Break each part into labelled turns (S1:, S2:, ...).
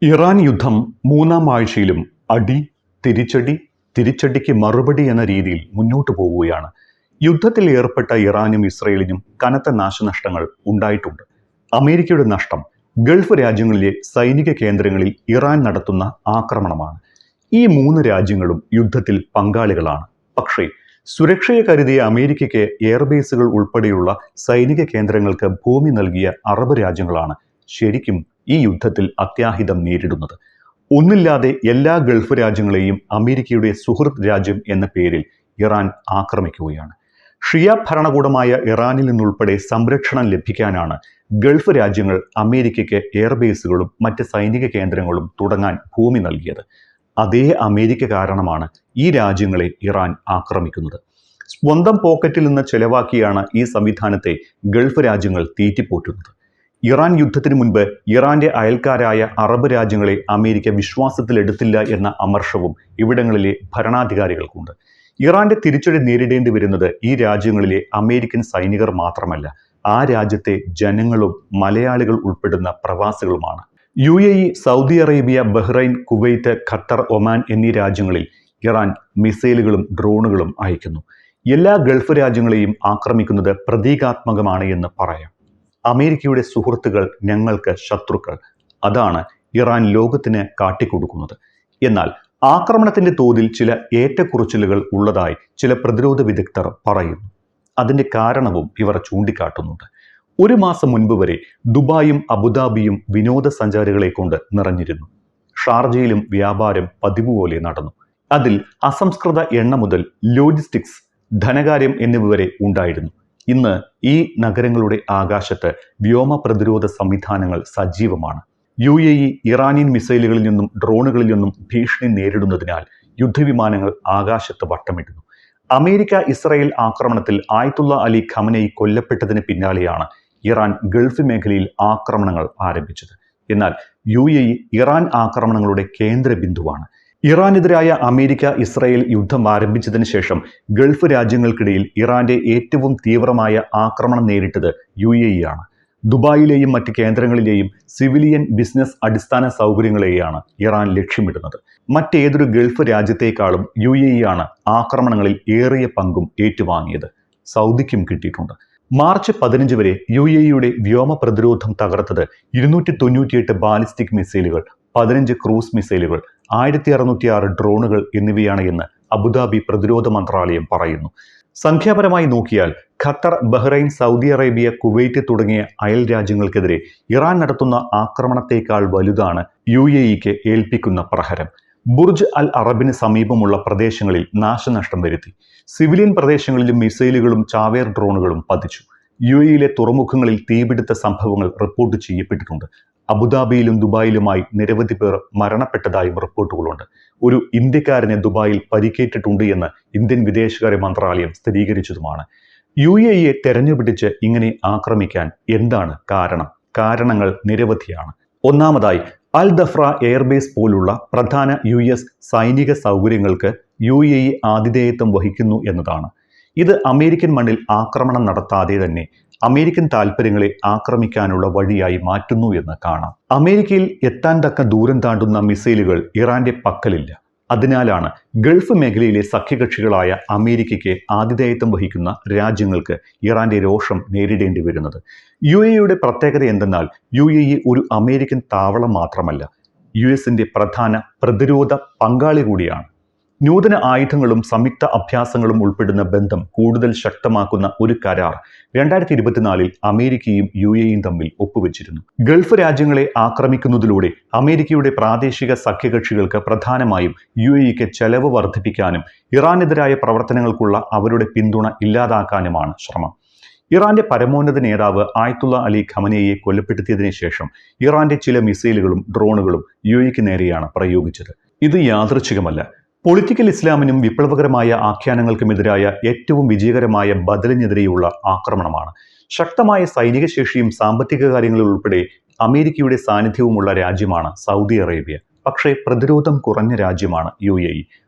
S1: Iran യുദ്ധം മൂന്നാം ആഴ്ചയിലും അടി, തിരിച്ചടി, തിരിച്ചടിക്ക് മറുപടി എന്ന രീതിയിൽ മുന്നോട്ടു പോവുകയാണ്. യുദ്ധത്തിൽ ഏർപ്പെട്ട ഇറാനും ഇസ്രയേലിനും കനത്ത നാശനഷ്ടങ്ങൾ ഉണ്ടായിട്ടുണ്ട്. അമേരിക്കയുടെ നഷ്ടം ഗൾഫ് രാജ്യങ്ങളിലെ സൈനിക കേന്ദ്രങ്ങളിൽ ഇറാൻ നടത്തുന്ന ആക്രമണമാണ്. ഈ മൂന്ന് രാജ്യങ്ങളും യുദ്ധത്തിൽ പങ്കാളികളാണ്. പക്ഷേ സുരക്ഷയെ കരുതിയ അമേരിക്കയ്ക്ക് എയർബേസുകൾ ഉൾപ്പെടെയുള്ള സൈനിക കേന്ദ്രങ്ങൾക്ക് ഭൂമി നൽകിയ അറബ് രാജ്യങ്ങളാണ് ശരിക്കും ഈ യുദ്ധത്തിൽ അത്യാഹിതം നേരിടുന്നത്. ഒന്നില്ലാതെ എല്ലാ ഗൾഫ് രാജ്യങ്ങളെയും അമേരിക്കയുടെ സുഹൃത്ത് രാജ്യം എന്ന പേരിൽ ഇറാൻ ആക്രമിക്കുകയാണ്. ഷിയ ഭരണകൂടമായ ഇറാനിൽ നിന്നുൾപ്പെടെ സംരക്ഷണം ലഭിക്കാനാണ് ഗൾഫ് രാജ്യങ്ങൾ അമേരിക്കയ്ക്ക് എയർബേസുകളും മറ്റ് സൈനിക കേന്ദ്രങ്ങളും തുടങ്ങാൻ ഭൂമി നൽകിയത്. അതേ അമേരിക്ക കാരണമാണ് ഈ രാജ്യങ്ങളെ ഇറാൻ ആക്രമിക്കുന്നത്. സ്വന്തം പോക്കറ്റിൽ നിന്ന് ചെലവാക്കിയാണ് ഈ സംവിധാനത്തെ ഗൾഫ് രാജ്യങ്ങൾ തീറ്റിപ്പോറ്റുന്നത്. ഇറാൻ യുദ്ധത്തിന് മുൻപ് ഇറാന്റെ അയൽക്കാരായ അറബ് രാജ്യങ്ങളെ അമേരിക്ക വിശ്വാസത്തിലെടുത്തില്ല എന്ന അമർഷവും ഇവിടങ്ങളിലെ ഭരണാധികാരികൾക്കുണ്ട്. ഇറാന്റെ തിരിച്ചടി നേരിടേണ്ടി വരുന്നത് ഈ രാജ്യങ്ങളിലെ അമേരിക്കൻ സൈനികർ മാത്രമല്ല, ആ രാജ്യത്തെ ജനങ്ങളും മലയാളികൾ ഉൾപ്പെടുന്ന പ്രവാസികളുമാണ്. UAE, Saudi Arabia, Bahrain, Kuwait, Qatar, Oman എന്നീ രാജ്യങ്ങളിൽ ഇറാൻ മിസൈലുകളും ഡ്രോണുകളും അയക്കുന്നു. എല്ലാ ഗൾഫ് രാജ്യങ്ങളെയും ആക്രമിക്കുന്നത് പ്രതീകാത്മകമാണ് എന്ന് പറയാം. അമേരിക്കയുടെ സുഹൃത്തുക്കൾ ഞങ്ങൾക്ക് ശത്രുക്കൾ, അതാണ് ഇറാൻ ലോകത്തിന് കാട്ടിക്കൊടുക്കുന്നത്. എന്നാൽ ആക്രമണത്തിന്റെ തോതിൽ ചില ഏറ്റക്കുറച്ചിലുകൾ ഉള്ളതായി ചില പ്രതിരോധ വിദഗ്ധർ പറയുന്നു. അതിന്റെ കാരണവും ഇവർ ചൂണ്ടിക്കാട്ടുന്നുണ്ട്. ഒരു മാസം മുൻപ് വരെ ദുബായും അബുദാബിയും വിനോദസഞ്ചാരികളെ കൊണ്ട് നിറഞ്ഞിരുന്നു. ഷാർജയിലും വ്യാപാരം പതിവ് പോലെ നടന്നു. അതിൽ അസംസ്കൃത എണ്ണ മുതൽ ലോജിസ്റ്റിക്സ്, ധനകാര്യം എന്നിവ വരെ ഉണ്ടായിരുന്നു. ഇന്ന് ഈ നഗരങ്ങളുടെ ആകാശത്ത് വ്യോമ പ്രതിരോധ സംവിധാനങ്ങൾ സജീവമാണ്. UAE ഇറാനിയൻ മിസൈലുകളിൽ നിന്നും ഡ്രോണുകളിൽ നിന്നും ഭീഷണി നേരിടുന്നതിനാൽ യുദ്ധവിമാനങ്ങൾ ആകാശത്ത് വട്ടമിടുന്നു. അമേരിക്ക ഇസ്രായേൽ ആക്രമണത്തിൽ ആയത്തുള്ള അലി ഖമനയി കൊല്ലപ്പെട്ടതിന് പിന്നാലെയാണ് ഇറാൻ ഗൾഫ് മേഖലയിൽ ആക്രമണങ്ങൾ ആരംഭിച്ചത്. എന്നാൽ UAE ഇറാൻ ആക്രമണങ്ങളുടെ കേന്ദ്ര ബിന്ദുവാണ്. ഇറാനെതിരായ അമേരിക്ക ഇസ്രായേൽ യുദ്ധം ആരംഭിച്ചതിന് ശേഷം ഗൾഫ് രാജ്യങ്ങൾക്കിടയിൽ ഇറാന്റെ ഏറ്റവും തീവ്രമായ ആക്രമണം നേരിട്ടത് UAE ആണ്. ദുബായിലെയും മറ്റ് കേന്ദ്രങ്ങളിലെയും സിവിലിയൻ ബിസിനസ് അടിസ്ഥാന സൗകര്യങ്ങളെയാണ് ഇറാൻ ലക്ഷ്യമിടുന്നത്. മറ്റേതൊരു ഗൾഫ് രാജ്യത്തേക്കാളും UAE ആണ് ആക്രമണങ്ങളിൽ ഏറിയ പങ്കും ഏറ്റുവാങ്ങിയത്. സൗദിക്കും കിട്ടിയിട്ടുണ്ട്. മാർച്ച് 15 വരെ UAEയുടെ വ്യോമ പ്രതിരോധം തകർത്തത് 298 ബാലിസ്റ്റിക് മിസൈലുകൾ, 15 ക്രൂസ് മിസൈലുകൾ, 1606 ഡ്രോണുകൾ എന്നിവയാണ് എന്ന് അബുദാബി പ്രതിരോധ മന്ത്രാലയം പറയുന്നു. സംഖ്യാപരമായി നോക്കിയാൽ Qatar, Bahrain, Saudi Arabia, Kuwait തുടങ്ങിയ അയൽ രാജ്യങ്ങൾക്കെതിരെ ഇറാൻ നടത്തുന്ന ആക്രമണത്തേക്കാൾ വലുതാണ് UAEക്ക് ഏൽപ്പിക്കുന്ന പ്രഹരം. ബുർജ് അൽ അറബിന് സമീപമുള്ള പ്രദേശങ്ങളിൽ നാശനഷ്ടം വരുത്തി. സിവിലിയൻ പ്രദേശങ്ങളിലും മിസൈലുകളും ചാവേർ ഡ്രോണുകളും പതിച്ചു. UAEയിലെ തുറമുഖങ്ങളിൽ തീപിടുത്ത സംഭവങ്ങൾ റിപ്പോർട്ട് ചെയ്യപ്പെട്ടിട്ടുണ്ട്. അബുദാബിയിലും ദുബായിലുമായി നിരവധി പേർ മരണപ്പെട്ടതായും റിപ്പോർട്ടുകളുണ്ട്. ഒരു ഇന്ത്യക്കാരന് ദുബായിൽ പരിക്കേറ്റിട്ടുണ്ട് എന്ന് ഇന്ത്യൻ വിദേശകാര്യ മന്ത്രാലയം സ്ഥിരീകരിച്ചതുമാണ്. UAEയെ തെരഞ്ഞുപിടിച്ച് ഇങ്ങനെ ആക്രമിക്കാൻ എന്താണ് കാരണം? കാരണങ്ങൾ നിരവധിയാണ്. ഒന്നാമതായി, അൽ ദഫ്ര എയർബേസ് പോലുള്ള പ്രധാന US സൈനിക സൗകര്യങ്ങൾക്ക് UAE ആതിഥേയത്വം വഹിക്കുന്നു എന്നതാണ്. ഇത് അമേരിക്കൻ മണ്ണിൽ ആക്രമണം നടത്താതെ തന്നെ അമേരിക്കൻ താൽപ്പര്യങ്ങളെ ആക്രമിക്കാനുള്ള വഴിയായി മാറ്റുന്നു എന്ന് കാണാം. അമേരിക്കയിൽ എത്താൻ തക്ക ദൂരം താണ്ടുന്ന മിസൈലുകൾ ഇറാന്റെ പക്കലില്ല. അതിനാലാണ് ഗൾഫ് മേഖലയിലെ സഖ്യകക്ഷികളായ അമേരിക്കയ്ക്ക് ആതിഥേയത്വം വഹിക്കുന്ന രാജ്യങ്ങൾക്ക് ഇറാന്റെ രോഷം നേരിടേണ്ടി വരുന്നത്. UAEയുടെ പ്രത്യേകത എന്തെന്നാൽ UAE ഒരു അമേരിക്കൻ താവളം മാത്രമല്ല, USന്റെ പ്രധാന പ്രതിരോധ പങ്കാളി കൂടിയാണ്. നൂതന ആയുധങ്ങളും സംയുക്ത അഭ്യാസങ്ങളും ഉൾപ്പെടുന്ന ബന്ധം കൂടുതൽ ശക്തമാക്കുന്ന ഒരു കരാർ 2024 അമേരിക്കയും UAEയും തമ്മിൽ ഒപ്പുവെച്ചിരുന്നു. ഗൾഫ് രാജ്യങ്ങളെ ആക്രമിക്കുന്നതിലൂടെ അമേരിക്കയുടെ പ്രാദേശിക സഖ്യകക്ഷികൾക്ക് പ്രധാനമായും UAEക്ക് ചെലവ് വർദ്ധിപ്പിക്കാനും ഇറാനെതിരായ പ്രവർത്തനങ്ങൾക്കുള്ള അവരുടെ പിന്തുണ ഇല്ലാതാക്കാനുമാണ് ശ്രമം. ഇറാന്റെ പരമോന്നത നേതാവ് ആയത്തുള്ള അലി ഖമനയെ കൊലപ്പെടുത്തിയതിനു ശേഷം ഇറാന്റെ ചില മിസൈലുകളും ഡ്രോണുകളും UAEക്ക് നേരെയാണ് പ്രയോഗിച്ചത്. ഇത് യാദൃച്ഛികമല്ല. പൊളിറ്റിക്കൽ ഇസ്ലാമിനും വിപ്ലവകരമായ ആഖ്യാനങ്ങൾക്കുമെതിരായ ഏറ്റവും വിജയകരമായ ബദലിനെതിരെയുള്ള ആക്രമണമാണ്. ശക്തമായ സൈനിക ശേഷിയും സാമ്പത്തിക കാര്യങ്ങളിൽ ഉൾപ്പെടെ അമേരിക്കയുടെ സാന്നിധ്യവുമുള്ള രാജ്യമാണ് സൗദി അറേബ്യ. പക്ഷേ പ്രതിരോധം കുറഞ്ഞ രാജ്യമാണ് UAE.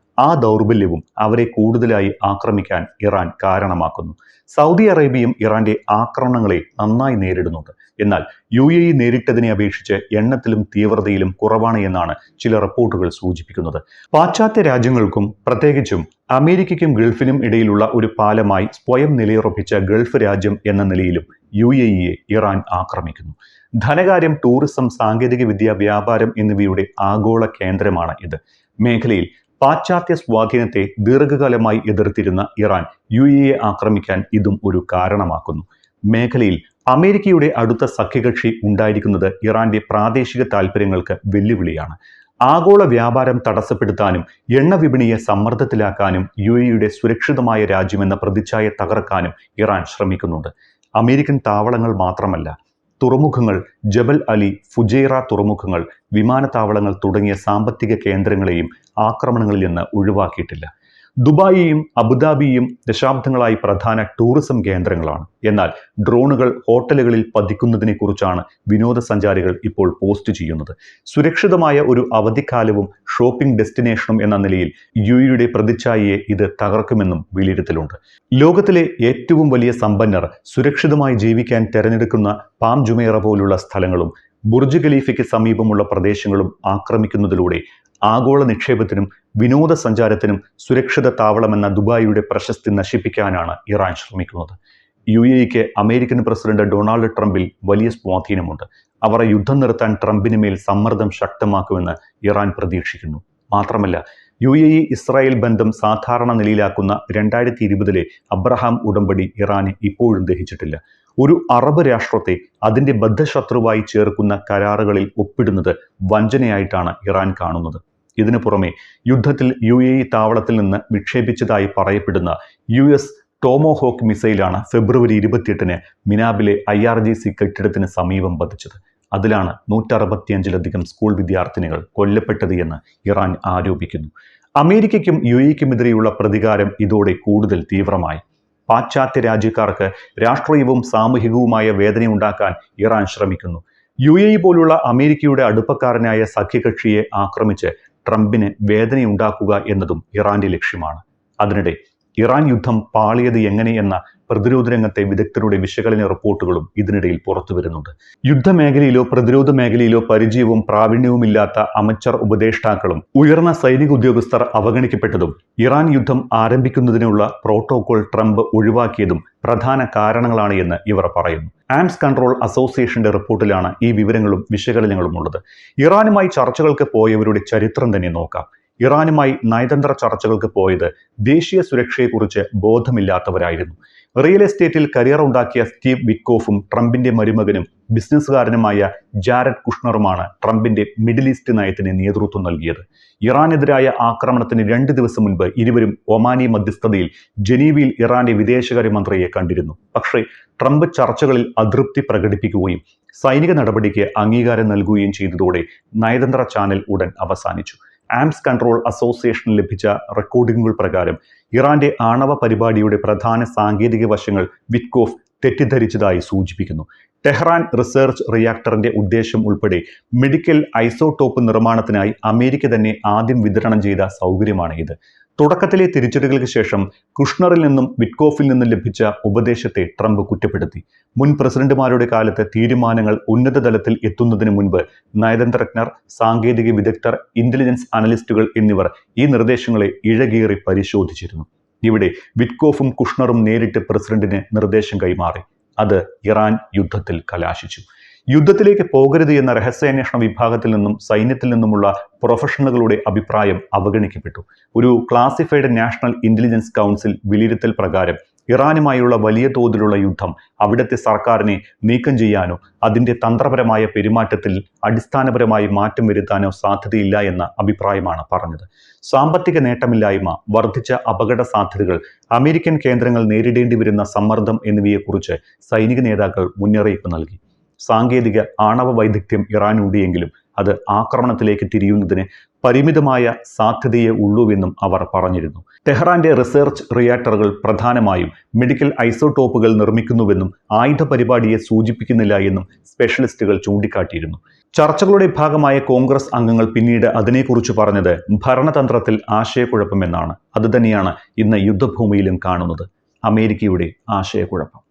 S1: ആ ദൗർബല്യവും അവരെ കൂടുതലായി ആക്രമിക്കാൻ ഇറാൻ കാരണമാക്കുന്നു. സൗദി അറേബ്യയും ഇറാന്റെ ആക്രമണങ്ങളെ നന്നായി നേരിടുന്നുണ്ട്. എന്നാൽ UAE നേരിട്ടതിനെ അപേക്ഷിച്ച് എണ്ണത്തിലും തീവ്രതയിലും കുറവാണ് എന്നാണ് ചില റിപ്പോർട്ടുകൾ സൂചിപ്പിക്കുന്നത്. പാശ്ചാത്യ രാജ്യങ്ങൾക്കും പ്രത്യേകിച്ചും അമേരിക്കയ്ക്കും ഗൾഫിനും ഇടയിലുള്ള ഒരു പാലമായി സ്വയം നിലയുറപ്പിച്ച ഗൾഫ് രാജ്യം എന്ന നിലയിലും UAEയെ ഇറാൻ ആക്രമിക്കുന്നു. ധനകാര്യം, ടൂറിസം, സാങ്കേതികവിദ്യ, വ്യാപാരം എന്നിവയുടെ ആഗോള കേന്ദ്രമാണ് ഇത്. മേഖലയിൽ പാശ്ചാത്യ സ്വാധീനത്തെ ദീർഘകാലമായി എതിർത്തിരുന്ന ഇറാൻ UAEയെ ആക്രമിക്കാൻ ഇതും ഒരു കാരണമാക്കുന്നു. മേഖലയിൽ അമേരിക്കയുടെ അടുത്ത സഖ്യകക്ഷി ഉണ്ടായിരിക്കുന്നത് ഇറാന്റെ പ്രാദേശിക താൽപ്പര്യങ്ങൾക്ക് വെല്ലുവിളിയാണ്. ആഗോള വ്യാപാരം തടസ്സപ്പെടുത്താനും എണ്ണ വിപണിയെ സമ്മർദ്ദത്തിലാക്കാനും UAEയുടെ സുരക്ഷിതമായ രാജ്യമെന്ന പ്രതിച്ഛായ തകർക്കാനും ഇറാൻ ശ്രമിക്കുന്നുണ്ട്. അമേരിക്കൻ താവളങ്ങൾ മാത്രമല്ല, തുറമുഖങ്ങൾ, ജബൽ അലി, ഫുജൈറ തുറമുഖങ്ങൾ, വിമാനത്താവളങ്ങൾ തുടങ്ങിയ സാമ്പത്തിക കേന്ദ്രങ്ങളെയും ആക്രമണങ്ങളിൽ നിന്ന് ഒഴിവാക്കിയിട്ടില്ല. ദുബായിയും അബുദാബിയും ദശാബ്ദങ്ങളായി പ്രധാന ടൂറിസം കേന്ദ്രങ്ങളാണ്. എന്നാൽ ഡ്രോണുകൾ ഹോട്ടലുകളിൽ പതിക്കുന്നതിനെ കുറിച്ചാണ് വിനോദസഞ്ചാരികൾ ഇപ്പോൾ പോസ്റ്റ് ചെയ്യുന്നത്. സുരക്ഷിതമായ ഒരു അവധിക്കാലവും ഷോപ്പിംഗ് ഡെസ്റ്റിനേഷനും എന്ന നിലയിൽ UAEയുടെ പ്രതിച്ഛായയെ ഇത് തകർക്കുമെന്നും വിലയിരുത്തലുണ്ട്. ലോകത്തിലെ ഏറ്റവും വലിയ സമ്പന്നർ സുരക്ഷിതമായി ജീവിക്കാൻ തെരഞ്ഞെടുക്കുന്ന പാം ജുമൈറ പോലുള്ള സ്ഥലങ്ങളും ബുർജ് ഖലീഫയ്ക്ക് സമീപമുള്ള പ്രദേശങ്ങളും ആക്രമിക്കുന്നതിലൂടെ ആഗോള നിക്ഷേപത്തിനും വിനോദസഞ്ചാരത്തിനും സുരക്ഷിത താവളമെന്ന ദുബായിയുടെ പ്രശസ്തി നശിപ്പിക്കാനാണ് ഇറാൻ ശ്രമിക്കുന്നത്. UAEക്ക് അമേരിക്കൻ പ്രസിഡന്റ് ഡൊണാൾഡ് ട്രംപിൽ വലിയ സ്വാധീനമുണ്ട്. അവർ യുദ്ധം നിർത്താൻ ട്രംപിന് മേൽ സമ്മർദ്ദം ശക്തമാക്കുമെന്ന് ഇറാൻ പ്രതീക്ഷിക്കുന്നു. മാത്രമല്ല, UAE ഇസ്രായേൽ ബന്ധം സാധാരണ നിലയിലാക്കുന്ന 2020 അബ്രഹാം ഉടമ്പടി ഇറാന് ഇപ്പോഴും ദഹിച്ചിട്ടില്ല. ഒരു അറബ് രാഷ്ട്രത്തെ അതിന്റെ ബദ്ധശത്രുവായി ചേർക്കുന്ന കരാറുകളിൽ ഒപ്പിടുന്നത് വഞ്ചനയായിട്ടാണ് ഇറാൻ കാണുന്നത്. ഇതിനു പുറമെ യുദ്ധത്തിൽ UAE താവളത്തിൽ നിന്ന് വിക്ഷേപിച്ചതായി പറയപ്പെടുന്ന US ടോമോഹോക്ക് മിസൈലാണ് ഫെബ്രുവരി 28 മിനാബിലെ IRGC കെട്ടിടത്തിന് സമീപം പതിച്ചത്. അതിലാണ് 165ലധികം സ്കൂൾ വിദ്യാർത്ഥിനികൾ കൊല്ലപ്പെട്ടത് എന്ന് ഇറാൻ ആരോപിക്കുന്നു. അമേരിക്കയ്ക്കും UAEക്കുമെതിരെയുള്ള പ്രതികാരം ഇതോടെ കൂടുതൽ തീവ്രമായി. പാശ്ചാത്യ രാജ്യക്കാർക്ക് രാഷ്ട്രീയവും സാമൂഹികവുമായ വേദനയുണ്ടാക്കാൻ ഇറാൻ ശ്രമിക്കുന്നു. UAE പോലുള്ള അമേരിക്കയുടെ അടുപ്പക്കാരനായ സഖ്യകക്ഷിയെ ആക്രമിച്ച് ട്രംപിന് വേദനയുണ്ടാക്കുക എന്നതും ഇറാന്റെ ലക്ഷ്യമാണ്. അതിനിടെ ഇറാൻ യുദ്ധം പാളിയത് എങ്ങനെ എന്ന പ്രതിരോധ രംഗത്തെ വിദഗ്ധരുടെ വിശകലന റിപ്പോർട്ടുകളും ഇതിനിടയിൽ പുറത്തു വരുന്നുണ്ട്. യുദ്ധമേഖലയിലോ പ്രതിരോധ മേഖലയിലോ പരിചയവും പ്രാവീണ്യവുമില്ലാത്ത അമച്ചർ ഉപദേഷ്ടാക്കളും ഉയർന്ന സൈനിക ഉദ്യോഗസ്ഥർ അവഗണിക്കപ്പെട്ടതും ഇറാൻ യുദ്ധം ആരംഭിക്കുന്നതിനുള്ള പ്രോട്ടോകോൾ ട്രംപ് ഒഴിവാക്കിയതും പ്രധാന കാരണങ്ങളാണ് എന്ന് ഇവർ പറയുന്നു. ആംസ് കൺട്രോൾ അസോസിയേഷന്റെ റിപ്പോർട്ടിലാണ് ഈ വിവരങ്ങളും വിശകലനങ്ങളും ഉള്ളത്. ഇറാനുമായി ചർച്ചകൾക്ക് പോയവരുടെ ചരിത്രം തന്നെ നോക്കാം. ഇറാനുമായി നയതന്ത്ര ചർച്ചകൾക്ക് പോയത് ദേശീയ സുരക്ഷയെക്കുറിച്ച് ബോധമില്ലാത്തവരായിരുന്നു. റിയൽ എസ്റ്റേറ്റിൽ കരിയർ ഉണ്ടാക്കിയ സ്റ്റീവ് വിറ്റ്കോഫും ട്രംപിന്റെ മരുമകനും ബിസിനസ്സുകാരനുമായ ജാരഡ് കുഷ്ണറുമാണ് ട്രംപിന്റെ മിഡിൽ ഈസ്റ്റ് നയത്തിന് നേതൃത്വം നൽകിയത്. ഇറാനെതിരായ ആക്രമണത്തിന് 2 ദിവസം മുൻപ് ഇരുവരും ഒമാനി മധ്യസ്ഥതയിൽ ജനീവയിൽ ഇറാന്റെ വിദേശകാര്യമന്ത്രിയെ കണ്ടിരുന്നു. പക്ഷേ ട്രംപ് ചർച്ചകളിൽ അതൃപ്തി പ്രകടിപ്പിക്കുകയും സൈനിക നടപടിക്ക് അംഗീകാരം നൽകുകയും ചെയ്തതോടെ നയതന്ത്ര ചാനൽ ഉടൻ അവസാനിച്ചു. ആംസ് കൺട്രോൾ അസോസിയേഷന് ലഭിച്ച റെക്കോർഡിംഗുകൾ പ്രകാരം ഇറാന്റെ ആണവ പരിപാടിയുടെ പ്രധാന സാങ്കേതിക വശങ്ങൾ വിറ്റ്കോഫ് തെറ്റിദ്ധരിച്ചതായി സൂചിപ്പിക്കുന്നു. ടെഹ്റാൻ റിസർച്ച് റിയാക്ടറിന്റെ ഉദ്ദേശം ഉൾപ്പെടെ മെഡിക്കൽ ഐസോടോപ്പ് നിർമ്മാണത്തിനായി അമേരിക്ക തന്നെ ആദ്യം വിതരണം ചെയ്ത സൗകര്യമാണ് ഇത്. തുടക്കത്തിലെ തിരിച്ചടികൾക്ക് ശേഷം കുഷ്ണറിൽ നിന്നും വിറ്റ്കോഫിൽ നിന്നും ലഭിച്ച ഉപദേശത്തെ ട്രംപ് കുറ്റപ്പെടുത്തി. മുൻ പ്രസിഡന്റുമാരുടെ കാലത്ത് തീരുമാനങ്ങൾ ഉന്നത തലത്തിൽ എത്തുന്നതിന് മുൻപ് നയതന്ത്രജ്ഞർ, സാങ്കേതിക വിദഗ്ധർ, ഇന്റലിജൻസ് അനലിസ്റ്റുകൾ എന്നിവർ ഈ നിർദ്ദേശങ്ങളെ ഇഴകീറി പരിശോധിച്ചിരുന്നു. ഇവിടെ വിറ്റ്കോഫും കുഷ്ണറും നേരിട്ട് പ്രസിഡന്റിന് നിർദ്ദേശം കൈമാറി. അത് ഇറാൻ യുദ്ധത്തിൽ കലാശിച്ചു. യുദ്ധത്തിലേക്ക് പോകരുത് എന്ന രഹസ്യാന്വേഷണ വിഭാഗത്തിൽ നിന്നും സൈന്യത്തിൽ നിന്നുമുള്ള പ്രൊഫഷണലുകളുടെ അഭിപ്രായം അവഗണിക്കപ്പെട്ടു. ഒരു ക്ലാസിഫൈഡ് നാഷണൽ ഇന്റലിജൻസ് കൗൺസിൽ വിലയിരുത്തൽ പ്രകാരം ഇറാനുമായുള്ള വലിയ തോതിലുള്ള യുദ്ധം അവിടുത്തെ സർക്കാരിനെ നീക്കം ചെയ്യാനോ അതിൻ്റെ തന്ത്രപരമായ പെരുമാറ്റത്തിൽ അടിസ്ഥാനപരമായി മാറ്റം വരുത്താനോ സാധ്യതയില്ല എന്ന അഭിപ്രായമാണ് പറഞ്ഞത്. സാമ്പത്തിക നേട്ടമില്ലായ്മ, വർദ്ധിച്ച അപകട സാധ്യതകൾ, അമേരിക്കൻ കേന്ദ്രങ്ങൾ നേരിടേണ്ടി വരുന്ന സമ്മർദ്ദം എന്നിവയെക്കുറിച്ച് സൈനിക നേതാക്കൾ മുന്നറിയിപ്പ് നൽകി. സാങ്കേതിക ആണവ വൈദഗ്ധ്യം ഇറാനുണ്ടെങ്കിലും അത് ആക്രമണത്തിലേക്ക് തിരിയുന്നതിന് പരിമിതമായ സാധ്യതയേ ഉള്ളൂവെന്നും അവർ പറഞ്ഞിരുന്നു. ടെഹ്റാന്റെ റിസർച്ച് റിയാക്ടറുകൾ പ്രധാനമായും മെഡിക്കൽ ഐസോടോപ്പുകൾ നിർമ്മിക്കുന്നുവെന്നും ആയുധ പരിപാടിയെ സൂചിപ്പിക്കുന്നില്ല എന്നും സ്പെഷ്യലിസ്റ്റുകൾ ചൂണ്ടിക്കാട്ടിയിരുന്നു. ചർച്ചകളുടെ ഭാഗമായ കോൺഗ്രസ് അംഗങ്ങൾ പിന്നീട് അതിനെക്കുറിച്ച് പറഞ്ഞത് ഭരണതന്ത്രത്തിൽ ആശയക്കുഴപ്പമെന്നാണ്. അതുതന്നെയാണ് ഇന്ന് യുദ്ധഭൂമിയിലും കാണുന്നത്, അമേരിക്കയുടെ ആശയക്കുഴപ്പം.